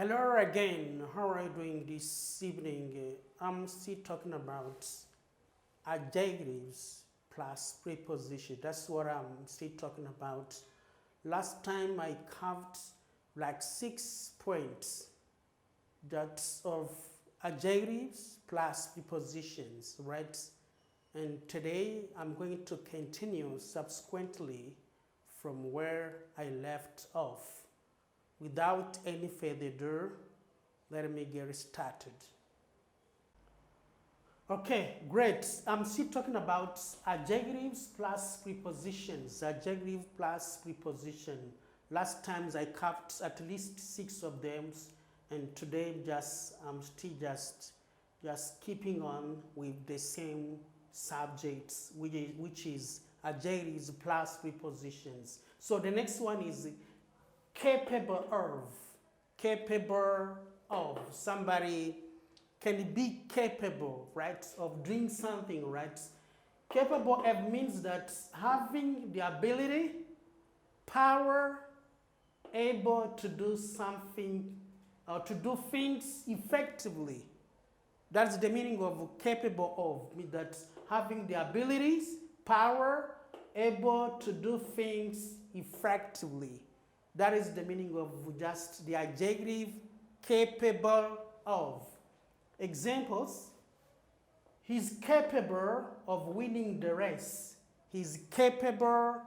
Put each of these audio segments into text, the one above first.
Hello again. How are you doing this evening? I'm still talking about adjectives plus preposition. That's what I'm still talking about. Last time I covered like 6 points that's of adjectives plus prepositions, right? And today I'm going to continue subsequently from where I left off. Without any further ado, let me get started. Okay, great. I'm still talking about adjectives plus prepositions. Adjective plus preposition. Last times I covered at least 6 of them, and today I'm still just keeping on with the same subjects, which is adjectives plus prepositions. So the next one is capable of. Somebody can be capable, right, of doing something, right? Capable of means that having the ability, power, able to do something or to do things effectively. That's the meaning of capable of, means that having the abilities, power, able to do things effectively. That is the meaning of just the adjective capable of. Examples: he's capable of winning the race. He's capable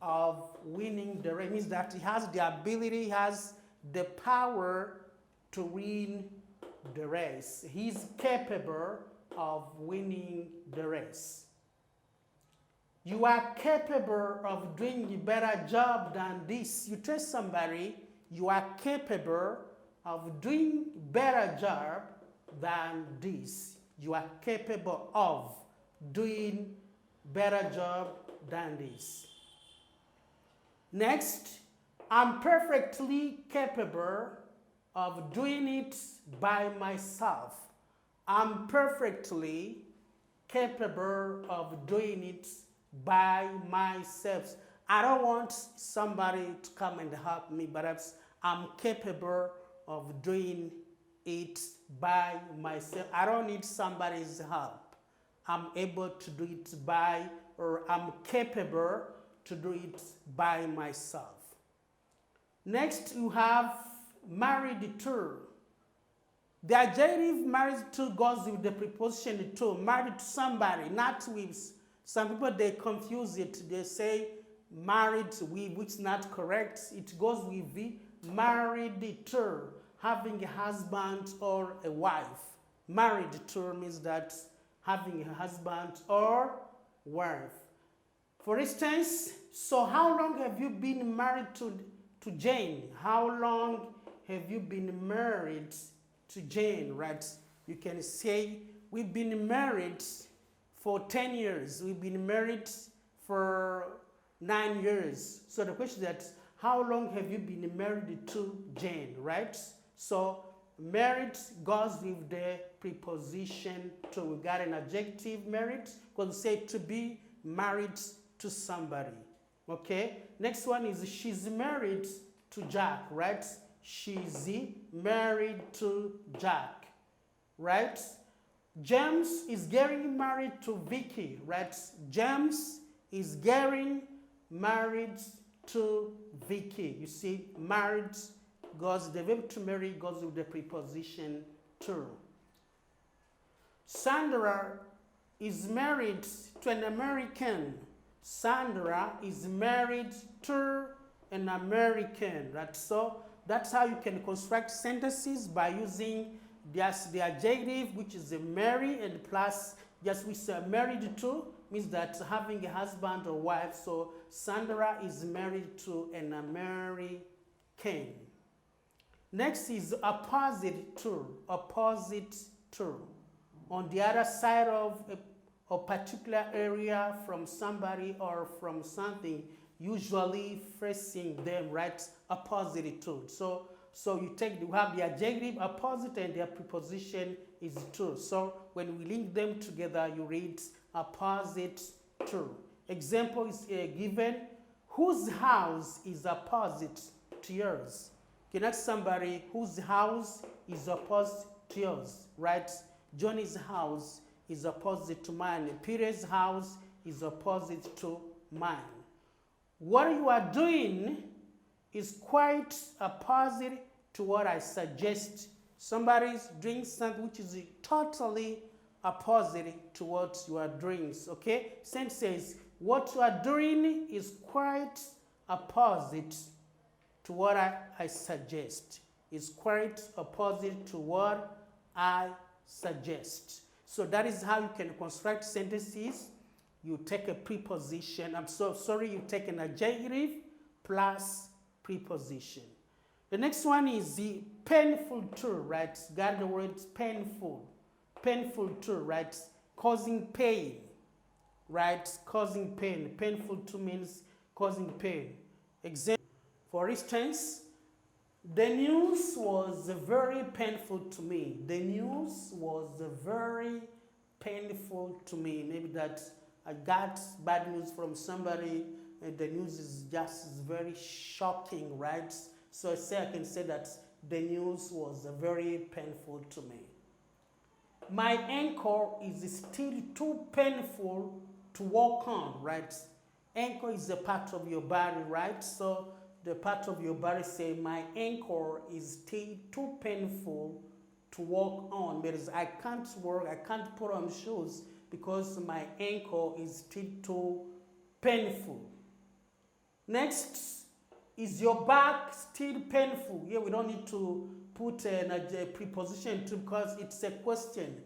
of winning the race. It means that he has the ability, he has the power to win the race. He's capable of winning the race. You are capable of doing a better job than this. You tell somebody you are capable of doing better job than this. You are capable of doing better job than this. Next, I'm perfectly capable of doing it by myself. I'm perfectly capable of doing it by myself. I don't want somebody to come and help me, but I'm capable of doing it by myself. I don't need somebody's help. I'm able to do it I'm capable to do it by myself. Next, you have married to. The adjective married to goes with the preposition to. Married to somebody, not with. Some people, they confuse it. They say married with, which is not correct. It goes with the married to, having a husband or a wife. Married to means that having a husband or wife. For instance, so how long have you been married to Jane? How long have you been married to Jane, right? You can say, we've been married for 10 years. We've been married for 9 years. So the question is that, how long have you been married to Jane, right? So married goes with the preposition to. We got an adjective married, because we say to be married to somebody. Okay? Next one is she's married to Jack, right? She's married to Jack, right? James is getting married to Vicky, right? James is getting married to Vicky. You see, married goes, the verb to marry goes with the preposition to. Sandra is married to an American. Sandra is married to an American, right? So that's how you can construct sentences, by using just the adjective, which is a marry, and plus just we say married to means that having a husband or wife. So Sandra is married to an American. Next is opposite to. Opposite to. On the other side of a particular area from somebody or from something, usually facing them, right? Opposite to. So you have the adjective opposite and their preposition is to. So when we link them together, you read opposite to. Example is given: whose house is opposite to yours? You can ask somebody whose house is opposite to yours, right? Johnny's house is opposite to mine. Peter's house is opposite to mine. What you are doing is quite opposite to what I suggest. Somebody's doing something which is totally opposite to what you are doing. Okay? Sentence says, what you are doing is quite opposite to what I suggest. It's quite opposite to what I suggest. So that is how you can construct sentences. You take a preposition. You take an adjective plus preposition. The next one is the painful to, right? Got the word painful. Painful to, right? Causing pain, right? Causing pain. Painful to means causing pain. Example, for instance, the news was very painful to me. The news was very painful to me. Maybe that I got bad news from somebody and the news is just very shocking, right? So I can say that the news was very painful to me. My ankle is still too painful to walk on, right? Ankle is a part of your body, right? So the part of your body say, my ankle is still too painful to walk on. Because I can't work, I can't put on shoes because my ankle is still too painful. Next, is your back still painful? Here we don't need to put a preposition to because it's a question.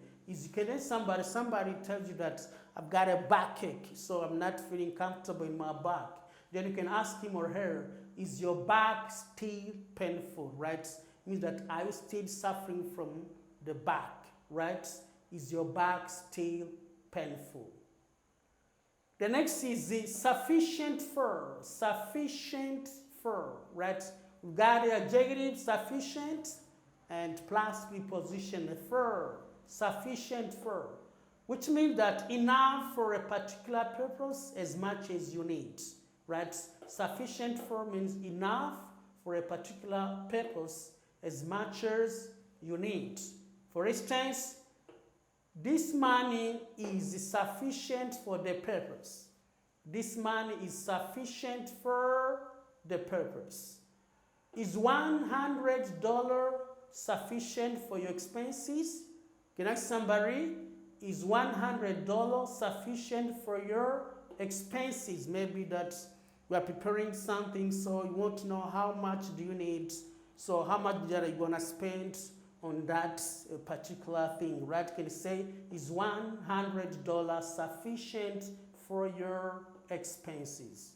Somebody tells you that I've got a backache, so I'm not feeling comfortable in my back. Then you can ask him or her, is your back still painful, right? Means that are you still suffering from the back, right? Is your back still painful? The next is the sufficient for. Sufficient for, right? We've got the adjective sufficient and plus preposition for. Sufficient for, which means that enough for a particular purpose as much as you need, right? Sufficient for means enough for a particular purpose as much as you need. For instance, this money is sufficient for the purpose. This money is sufficient for the purpose. Is $100 sufficient for your expenses? Can I ask somebody, is $100 sufficient for your expenses? Maybe that we are preparing something, so you want to know how much do you need. So how much are you going to spend on that particular thing, right? Can you say, is $100 sufficient for your expenses?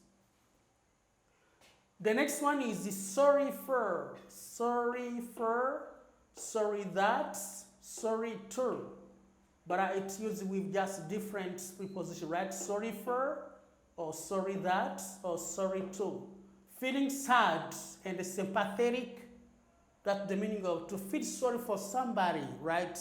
The next one is the sorry for. Sorry for, sorry that, sorry to. But it's used with just different prepositions, right? Sorry for, or sorry that, or sorry to. Feeling sad and sympathetic, that's the meaning of to feel sorry for somebody, right?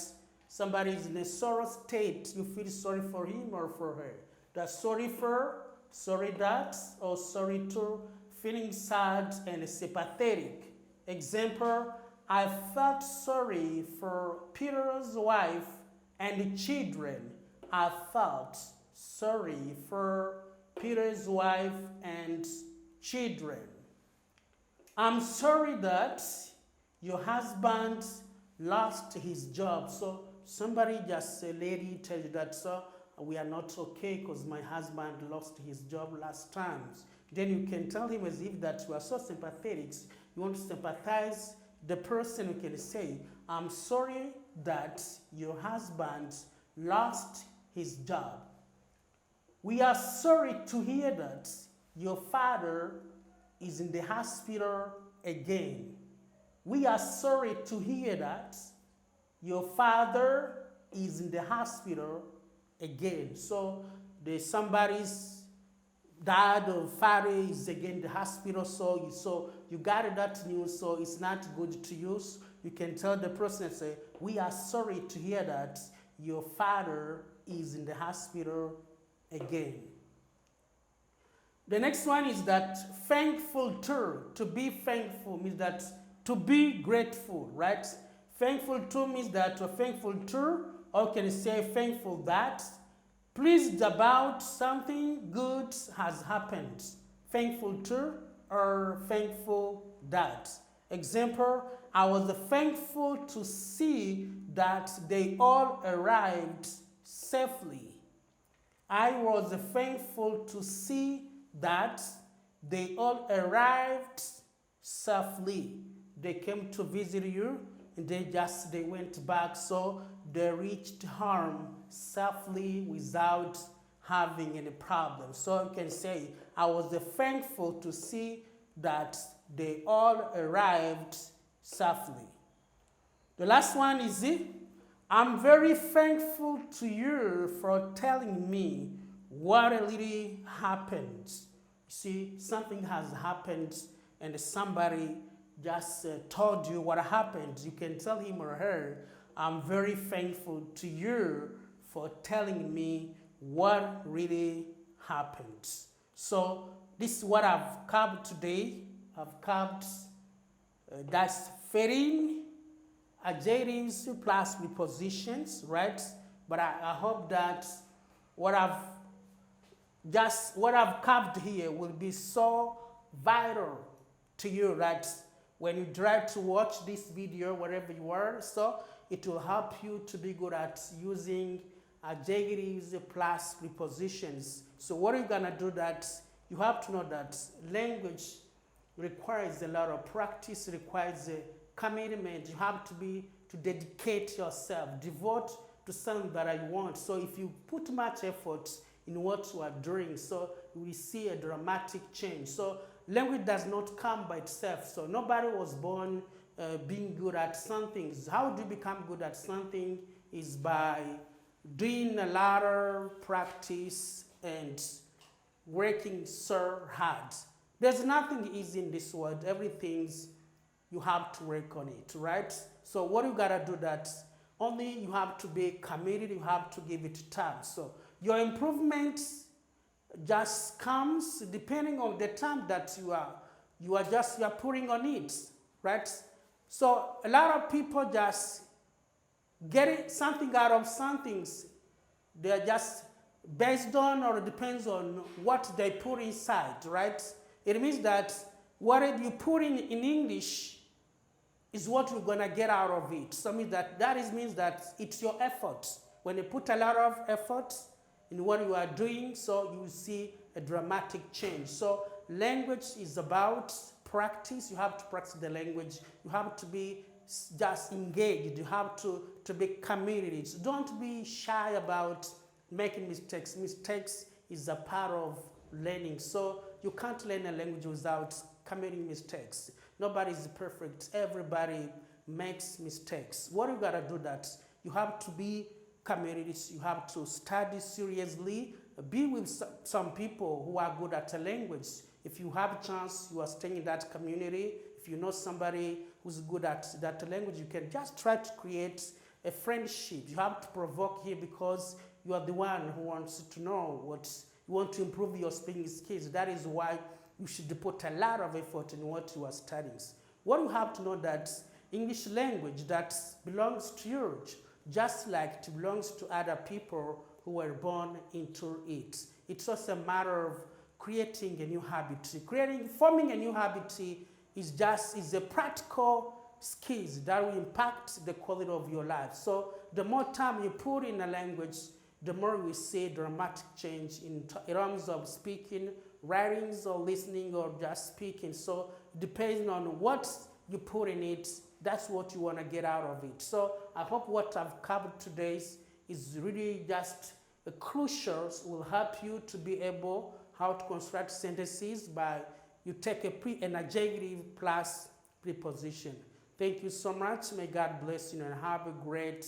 Somebody is in a sorrow state, you feel sorry for him or for her. That's sorry for, sorry that, or sorry to. Feeling sad and sympathetic. Example, I felt sorry for Peter's wife and children. I felt sorry for Peter's wife and children. I'm sorry that your husband lost his job. So somebody, just a lady, tells you that, so we are not okay because my husband lost his job last time. Then you can tell him as if that you are so sympathetic. You want to sympathize the person. You can say, I'm sorry that your husband lost his job. We are sorry to hear that your father is in the hospital again. We are sorry to hear that your father is in the hospital again. So somebody's dad or father is again in the hospital, so you got that news, so it's not good to you. You can tell the person and say, we are sorry to hear that your father is in the hospital again. The next one is that thankful to be thankful means that To be grateful, right? Thankful to means that you're thankful to, or can you say thankful that. Pleased about something good has happened. Thankful to or thankful that. Example, I was thankful to see that they all arrived safely. I was thankful to see that they all arrived safely. They came to visit you and they went back, so they reached home safely without having any problem. So you can say, I was thankful to see that they all arrived safely. The last one is I'm very thankful to you for telling me what really happened. See, something has happened and somebody just told you what happened. You can tell him or her, I'm very thankful to you for telling me what really happened. So this is what I've covered today. I've covered that's 13 adjectives plus prepositions, right? But I hope that what I've covered here will be so vital to you that when you try to watch this video wherever you are, so it will help you to be good at using adjectives plus prepositions. So what are you gonna do? That you have to know that language requires a lot of practice, requires a commitment. You have to dedicate yourself, devote to something that you want. So if you put much effort in what you are doing, so you will see a dramatic change. So language does not come by itself. So nobody was born being good at something. How do you become good at something? Is by doing a lot of practice and working so hard. There's nothing easy in this world. Everything's you have to work on it, right? So what you gotta do, that only you have to be committed, you have to give it time. So your improvement just comes depending on the time that you are putting on it, right? So a lot of people just get something out of some things. They're just based on or depends on what they put inside, right? It means that what you put in English is what you're gonna get out of it. So means means that it's your effort. When you put a lot of effort in what you are doing, so you will see a dramatic change. So language is about practice. You have to practice the language. You have to be just engaged. You have to be committed. So don't be shy about making mistakes. Mistakes is a part of learning. So you can't learn a language without committing mistakes. Nobody is perfect. Everybody makes mistakes. What you gotta do, that you have to be committed. You have to study seriously. Be with some people who are good at a language. If you have a chance, you are staying in that community. If you know somebody who's good at that language, you can just try to create a friendship. You have to provoke him because you are the one who wants to know what you want to improve your speaking skills. That is why you should put a lot of effort in what you are studying. What you have to know, that English language that belongs to you, just like it belongs to other people who were born into it. It's just a matter of creating a new habit. Forming a new habit is a practical skills that will impact the quality of your life. So the more time you put in a language, the more we see dramatic change in terms of speaking, writings, or listening, or just speaking. So depending on what you put in it, that's what you want to get out of it. So I hope what I've covered today is really just crucial, will help you to be able how to construct sentences by you take an adjective plus preposition. Thank you so much. May God bless you and have a great